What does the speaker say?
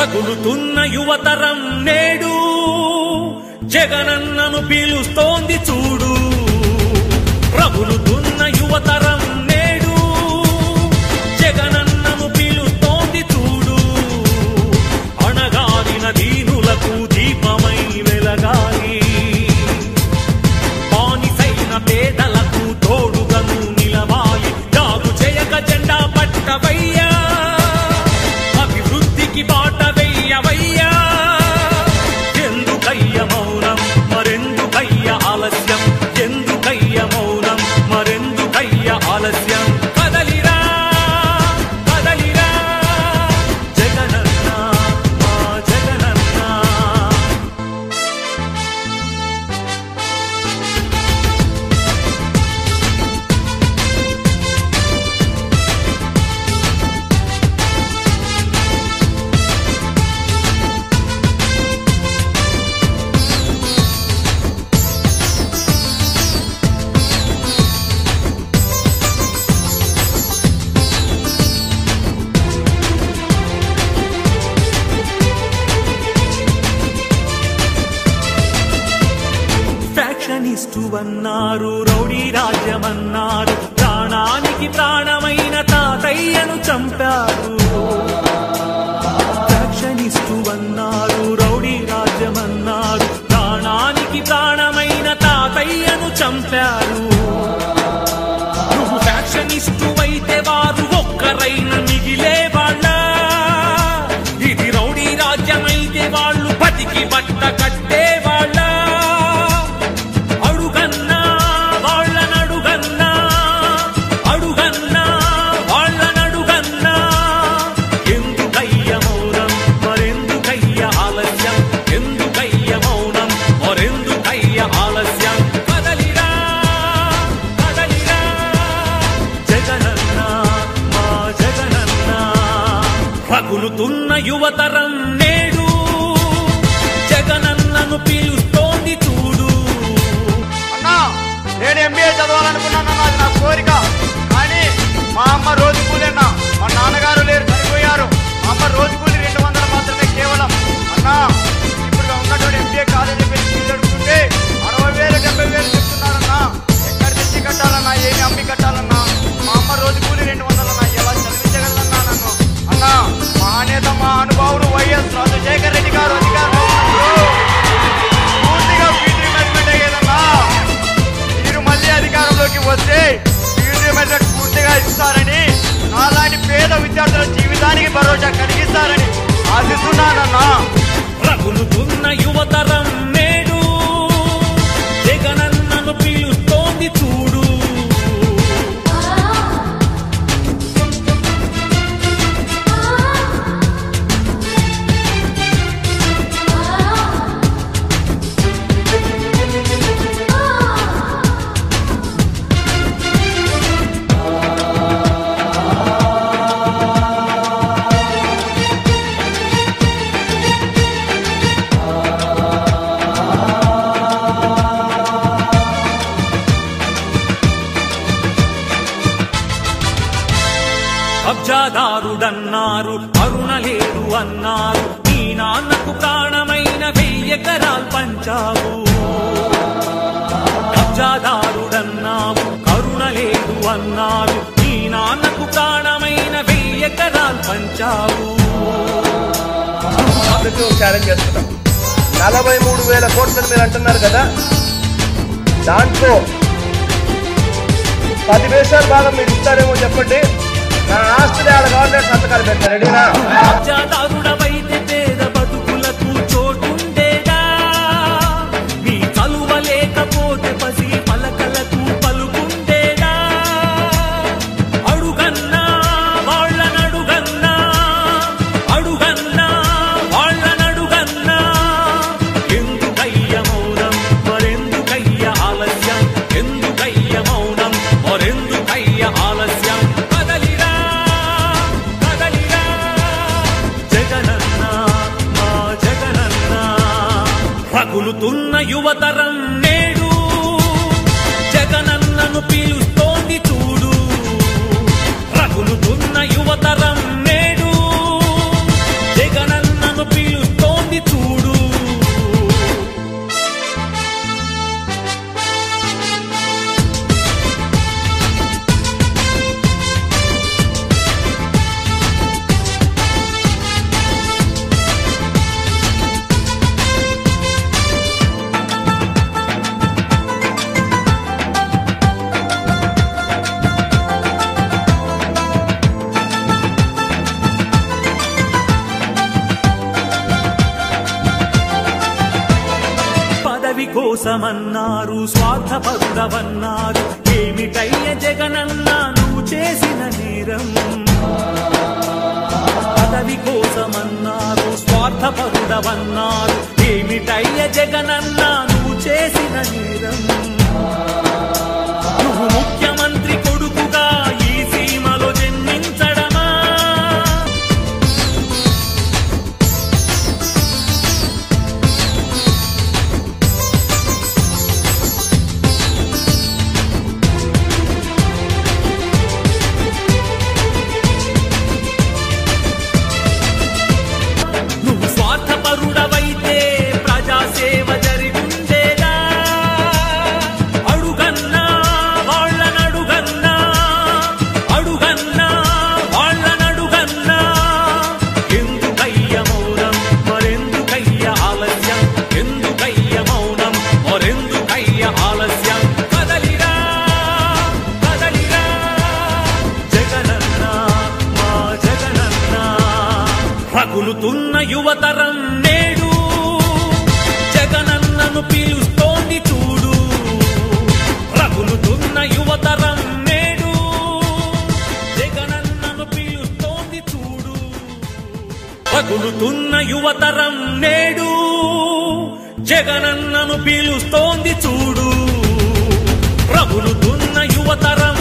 రగులుతున్న యువతరం నేడు జగనన్నను పిలుస్తోంది చూడు. రగులుతున్న యువతరం నేడు జగనన్నను పిలుస్తోంది చూడు. అణగారిన దీనులకు దీపమై వెలగాలి, బానిసైన పేదలకు తోడుగను నిలవాలి. జాగు చేయక జెండా పట్టవయ్యా, అభివృద్ధికి బాట వెయ్యవయ్యా. ఎందుకయ్య మౌనం మరెందుకయ్య ఆలస్యం, ఎందుకయ్య మౌనం మరెందుకయ్య ఆలస్యం. కదలిరా కదలిరా జగనన్న మా జగనన్న. ఫ్యాక్షనిస్టు అన్నారు, రౌడీ రాజ్యమన్నారు, ప్రాణానికి ప్రాణమైన తాతయ్యను చంపారు. ఫ్యాక్షనిస్టు అన్నారు, రౌడీ రాజ్యమన్నారు, ప్రాణానికి ప్రాణమైన తాతయ్యను చంపారు. నువ్వు ఫ్యాక్షనిస్టు అయితే వారు ఒక్కరైనా మిగిలే వాళ్ళ. ఇది రౌడీ రాజ్యమైతే వాళ్ళు బతికి బట్ట కట్టే వాళ్ళ. రగులుతున్న యువతరం నేడు జగనన్నను పిలుస్తోంది చూడు. అన్నా, నేను ఎంబీఏ చదవాలనుకున్నాను, అది నా కోరిక. కానీ మా అమ్మ రోజు కూలీనా, మా నాన్నగారు లేరు, చనిపోయారు. మా అమ్మ రోజు కూలి 200 మాత్రమే కేవలం. అన్నా, ఇప్పుడు ఉన్నటువంటి ఎంబీఏ కాలేజీ ఫీజు అడుగుతుంటే 60,000 70,000 చెప్తున్నారన్నా. ఎక్కడ తెచ్చి కట్టాలన్నా, ఏమి అమ్మి కట్టాలన్నా? మా అమ్మ రోజు కూలి 200 అన్నా, ఎలా చదివించగలదన్నా నన్ను? అన్నా, మా నేత మా అనుభవుడు వైఎస్ రాజశేఖర రెడ్డి గారు అధికారంలో పూర్తిగా ఫీజు రిమెంట్మెంట్ అయ్యేదన్నా. మీరు మళ్ళీ అధికారంలోకి వస్తే ఫీజు రిమెంట్మెంట్ పూర్తిగా ఇస్తారని, నాలాంటి పేద విద్యార్థుల జీవితానికి భరోసా కలిగిస్తారని ఆశిస్తున్నానన్నా. రగులుతున్న యువతరం నేడు జగనన్నను పిలుస్తోంది చూడు. కబ్జాదారుడన్నారు, కరుణ లేదు అన్నారు, నీ నాన్నకు ప్రాణమైన 1000 ఎకరాలు పంచావు. కబ్జాదారుడన్నావు, కరుణ లేదు అన్నారు, నీ నాన్నకు ప్రాణమైన 1000 ఎకరాలు పంచావు. ఛాలెంజ్ చేస్తున్నాం. 43,000 కోట్లని మీరు అంటున్నారు కదా, దాంట్లో 10 పైసలు భాగం మీరు ఇస్తారేమో చెప్పండి. నా ఆస్తిని ఆడ గవర్నమెంట్ సంతకాలు పెడతారు. రెడీనా? కబ్జాదారుడవైతే పేద బతుకులకు చోటుండేదా? నీ చలువ లేకపోతే పసి పలకలకు పలుకుండేదా? అడుగన్నా వాళ్ళనడుగన్నా, అడుగన్నా వాళ్ళనడుగన్నా. ఎందుకయ్య మౌనం మరెందుకయ్య ఆలస్యం, ఎందుకయ్య మౌనం మరెందుకయ్య ఆలస్యం. కదలిరా కదలిరా జగనన్న మా జగనన్న. రగులుతున్న యువతరం నేడు జగనన్నను పిలుస్తోంది చూడు. రగులుతున్న యువతరం నేడు జగనన్నను జగనన్నను పిలుస్తోంది చూడు. పదవి కోసమన్నారు, స్వార్థపరుడవన్నారు, ఏమిటయ్య జగనన్న నువ్వు చేసిన నేరం. పదవి కోసమన్నారు, స్వార్థపరుడవన్నారు, ఏమిటయ్య జగనన్న నువ్వు చేసిన నేరం. నువ్వు ముఖ్యమంత్రి కొడుకుగా ఈ సీమలో జన్మించడమా? నువ్వు స్వార్థపరుడవైతే ప్రజాసేవ జరిగుండేదా? అడుగన్నా వాళ్ళనడుగన్నా, అడుగన్నా వాళ్ళనడుగన్నా. ఎందుకయ్య మౌనం మరెందుకయ్య ఆలస్యం, ఎందుకయ్య మౌనం మరెందుకయ్య ఆలస్యం. కదలిరా కదలిరా జగనన్న మా జగనన్న. రగులుతున్న యువతరం నేడు జగనన్నను పిలుస్తోంది చూడు. రగులుతున్న యువతరం నేడు జగనన్నను పిలుస్తోంది చూడు. రగులుతున్న యువతరం నేడు జగనన్నను పిలుస్తోంది చూడు. రగులుతున్న యువతరం